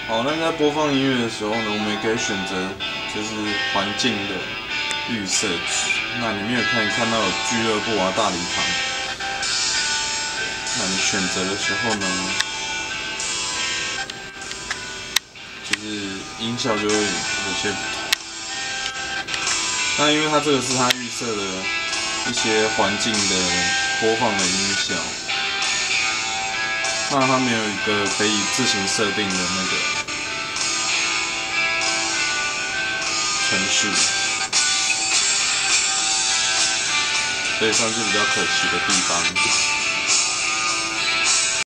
好，那在播放音乐的时候呢，我们也可以选择就是环境的预设值。那里面有看到有俱乐部啊、大礼堂。那你选择的时候呢，就是音效就会有些不同。那因为它这个是它预设的一些环境的播放的音效，那它没有一个可以自行设定的那个程序，所以算是比较可惜的地方。